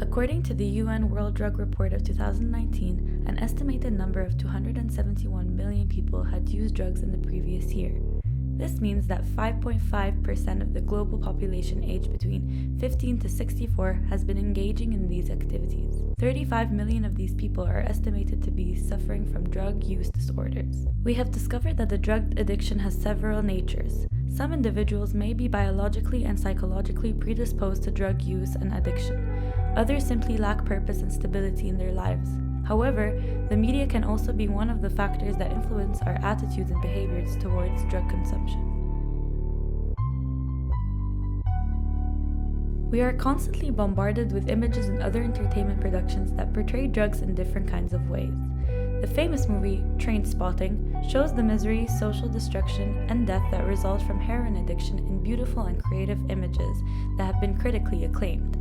According to the UN World Drug Report of 2019, an estimated number of 271 million people had used drugs in the previous year. This means that 5.5% of the global population aged between 15 to 64 has been engaging in these activities. 35 million of these people are estimated to be suffering from drug use disorders. We have discovered that the drug addiction has several natures. Some individuals may be biologically and psychologically predisposed to drug use and addiction. Others simply lack purpose and stability in their lives. However, the media can also be one of the factors that influence our attitudes and behaviors towards drug consumption. We are constantly bombarded with images and other entertainment productions that portray drugs in different kinds of ways. The famous movie Trainspotting shows the misery, social destruction, and death that result from heroin addiction in beautiful and creative images that have been critically acclaimed.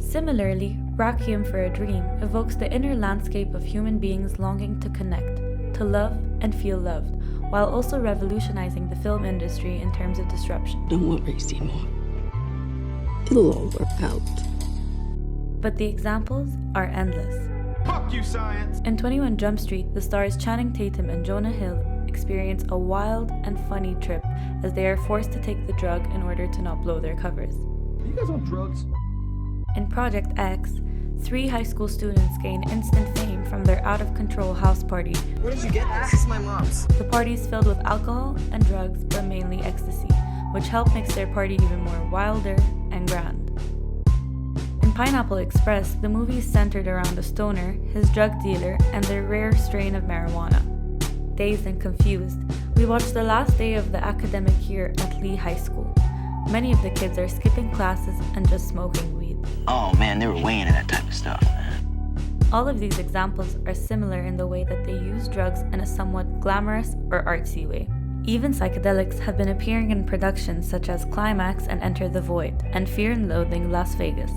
Similarly, Requiem for a Dream evokes the inner landscape of human beings longing to connect, to love and feel loved, while also revolutionizing the film industry in terms of disruption. Don't worry, Seymour. It'll all work out. But the examples are endless. Fuck you, science! In 21 Jump Street, the stars Channing Tatum and Jonah Hill experience a wild and funny trip as they are forced to take the drug in order to not blow their covers. You guys on drugs? In Project X, 3 high school students gain instant fame from their out-of-control house party. Where did you get this? This is my mom's. The party is filled with alcohol and drugs, but mainly ecstasy, which help makes their party even more wilder and grand. In Pineapple Express, the movie is centered around a stoner, his drug dealer, and their rare strain of marijuana. Dazed and confused, we watch the last day of the academic year at Lee High School. Many of the kids are skipping classes and just smoking weed. Oh man, they were way into that type of stuff, man. All of these examples are similar in the way that they use drugs in a somewhat glamorous or artsy way. Even psychedelics have been appearing in productions such as Climax and Enter the Void, and Fear and Loathing Las Vegas.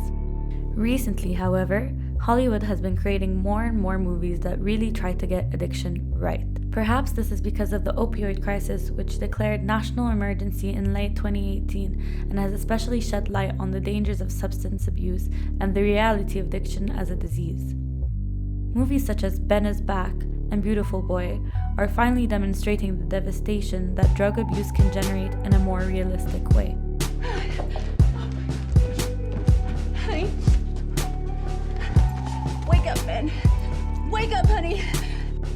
Recently, however, Hollywood has been creating more and more movies that really try to get addiction right. Perhaps this is because of the opioid crisis, which declared national emergency in late 2018 and has especially shed light on the dangers of substance abuse and the reality of addiction as a disease. Movies such as Ben is Back and Beautiful Boy are finally demonstrating the devastation that drug abuse can generate in a more realistic way. Honey? Wake up, Ben. Wake up, honey.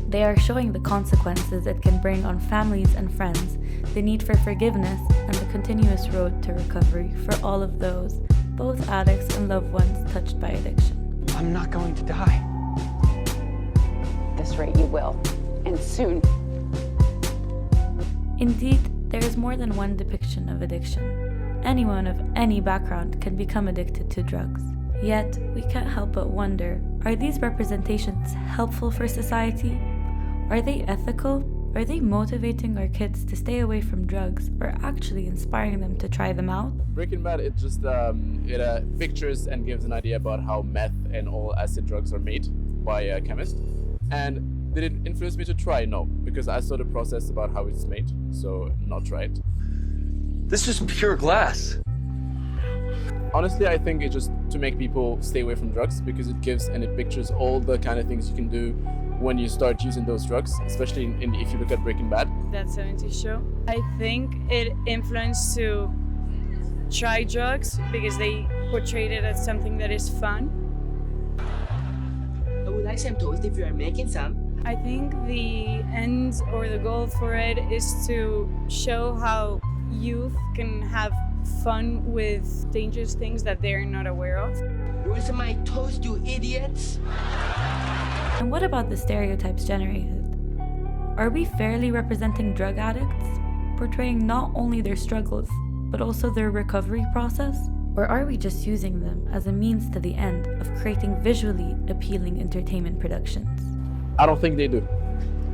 They are showing the consequences it can bring on families and friends, the need for forgiveness, and the continuous road to recovery for all of those, both addicts and loved ones touched by addiction. I'm not going to die. At this rate, you will. And soon. Indeed, there is more than one depiction of addiction. Anyone of any background can become addicted to drugs. Yet, we can't help but wonder, are these representations helpful for society? Are they ethical? Are they motivating our kids to stay away from drugs or actually inspiring them to try them out? Breaking Bad, it just pictures and gives an idea about how meth and all acid drugs are made by a chemist. And did it influence me to try? No, because I saw the process about how it's made, so not try it. This is pure glass. Honestly, I think it's just to make people stay away from drugs because it gives and it pictures all the kind of things you can do when you start using those drugs, especially if you look at Breaking Bad. That 70s show. I think it influenced to try drugs because they portrayed it as something that is fun. I would like some toast if you are making some. I think the end or the goal for it is to show how youth can have fun with dangerous things that they're not aware of. Where's my toast, you idiots? And what about the stereotypes generated? Are we fairly representing drug addicts, portraying not only their struggles, but also their recovery process? Or are we just using them as a means to the end of creating visually appealing entertainment productions? I don't think they do.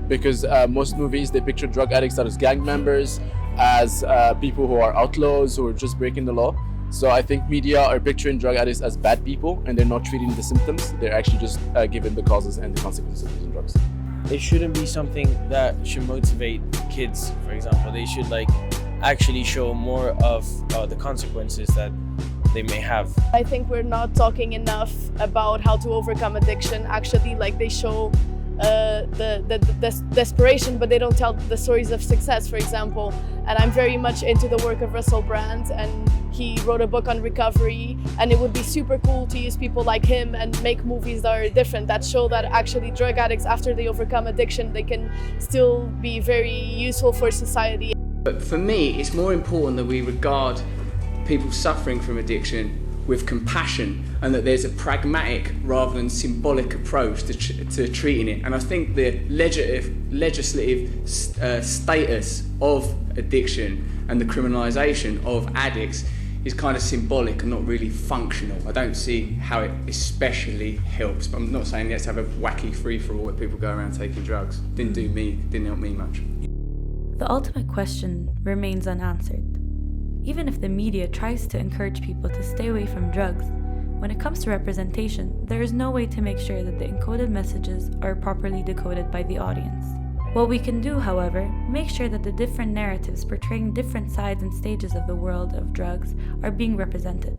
Because most movies, they picture drug addicts as gang members, as people who are outlaws, who are just breaking the law. So I think media are picturing drug addicts as bad people and they're not treating the symptoms. They're actually just given the causes and the consequences of using drugs. It shouldn't be something that should motivate kids, for example. They should actually show more of the consequences that they may have. I think we're not talking enough about how to overcome addiction. Actually, like they show the desperation, but they don't tell the stories of success, for example. And I'm very much into the work of Russell Brand, and he wrote a book on recovery, and it would be super cool to use people like him and make movies that are different, that show that actually drug addicts, after they overcome addiction, they can still be very useful for society. But for me, it's more important that we regard people suffering from addiction with compassion, and that there's a pragmatic rather than symbolic approach to treating it. And I think the legislative status of addiction and the criminalisation of addicts is kind of symbolic and not really functional. I don't see how it especially helps, but I'm not saying let's have a wacky free-for-all where people go around taking drugs. Didn't help me much. The ultimate question remains unanswered. Even if the media tries to encourage people to stay away from drugs, when it comes to representation, there is no way to make sure that the encoded messages are properly decoded by the audience. What we can do, however, make sure that the different narratives portraying different sides and stages of the world of drugs are being represented.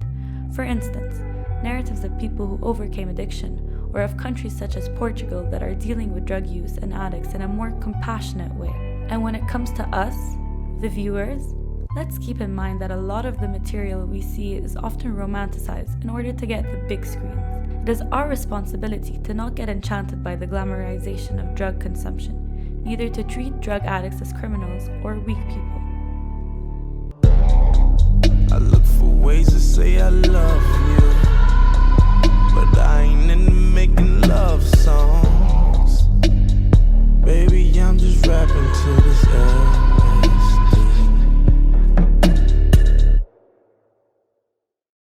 For instance, narratives of people who overcame addiction, or of countries such as Portugal that are dealing with drug use and addicts in a more compassionate way. And when it comes to us, the viewers, let's keep in mind that a lot of the material we see is often romanticized in order to get the big screens. It is our responsibility to not get enchanted by the glamorization of drug consumption, neither to treat drug addicts as criminals or weak people. I look for ways to say I love you, but I ain't into making love songs. Baby, I'm just rapping to this air.